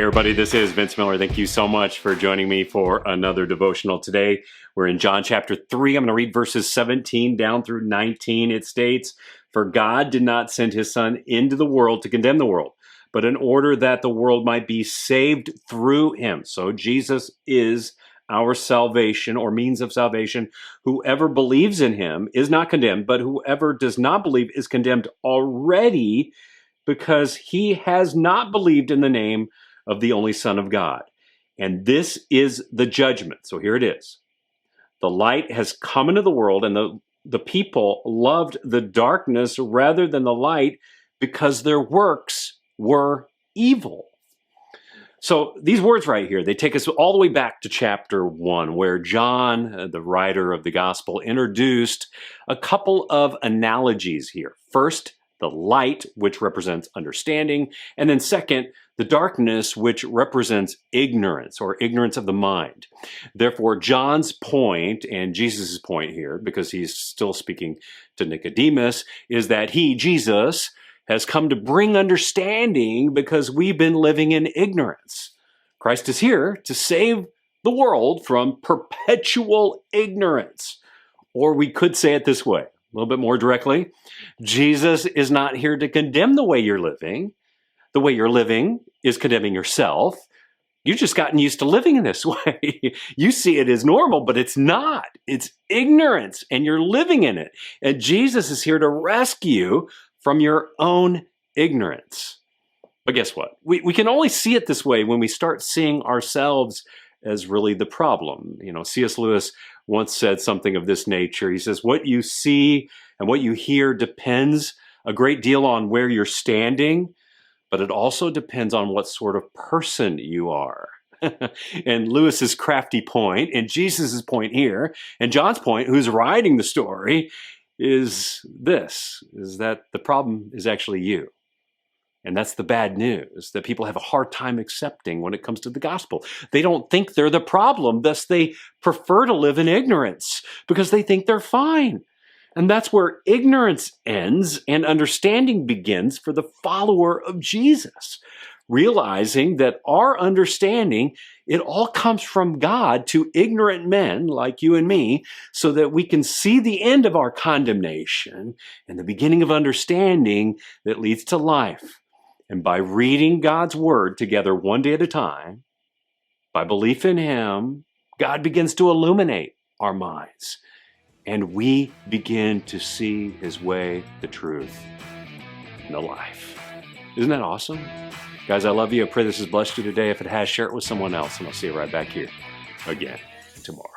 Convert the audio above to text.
Hey everybody, this is Vince Miller. Thank you so much for joining me for another devotional today. We're in John chapter 3. I'm going to read verses 17 down through 19. It states, "For God did not send his Son into the world to condemn the world, but in order that the world might be saved through him." So Jesus is our salvation or means of salvation. Whoever believes in him is not condemned, but whoever does not believe is condemned already because he has not believed in the name of the only Son of God. And this is the judgment. So here it is. The light has come into the world, and the people loved the darkness rather than the light because their works were evil. So these words right here, they take us all the way back to chapter 1, where John, the writer of the gospel, introduced a couple of analogies here. First, the light, which represents understanding, and then second, the darkness, which represents ignorance or ignorance of the mind. Therefore, John's point and Jesus' point here, because he's still speaking to Nicodemus, is that he, Jesus, has come to bring understanding because we've been living in ignorance. Christ is here to save the world from perpetual ignorance. Or we could say it this way, a little bit more directly. Jesus is not here to condemn the way you're living. The way you're living is condemning yourself. You've just gotten used to living in this way. You see it as normal, but it's not. It's ignorance, and you're living in it. And Jesus is here to rescue from your own ignorance. But guess what? We can only see it this way when we start seeing ourselves as really the problem. You know, C.S. Lewis once said something of this nature. He says, what you see and what you hear depends a great deal on where you're standing, but it also depends on what sort of person you are. And Lewis's crafty point, and Jesus's point here, and John's point, who's writing the story, is this, is that the problem is actually you. And that's the bad news that people have a hard time accepting when it comes to the gospel. They don't think they're the problem, thus they prefer to live in ignorance because they think they're fine. And that's where ignorance ends and understanding begins for the follower of Jesus. Realizing that our understanding, it all comes from God to ignorant men like you and me, so that we can see the end of our condemnation and the beginning of understanding that leads to life. And by reading God's word together one day at a time, by belief in him, God begins to illuminate our minds. And we begin to see his way, the truth, and the life. Isn't that awesome? Guys, I love you. I pray this has blessed you today. If it has, share it with someone else, and I'll see you right back here again tomorrow.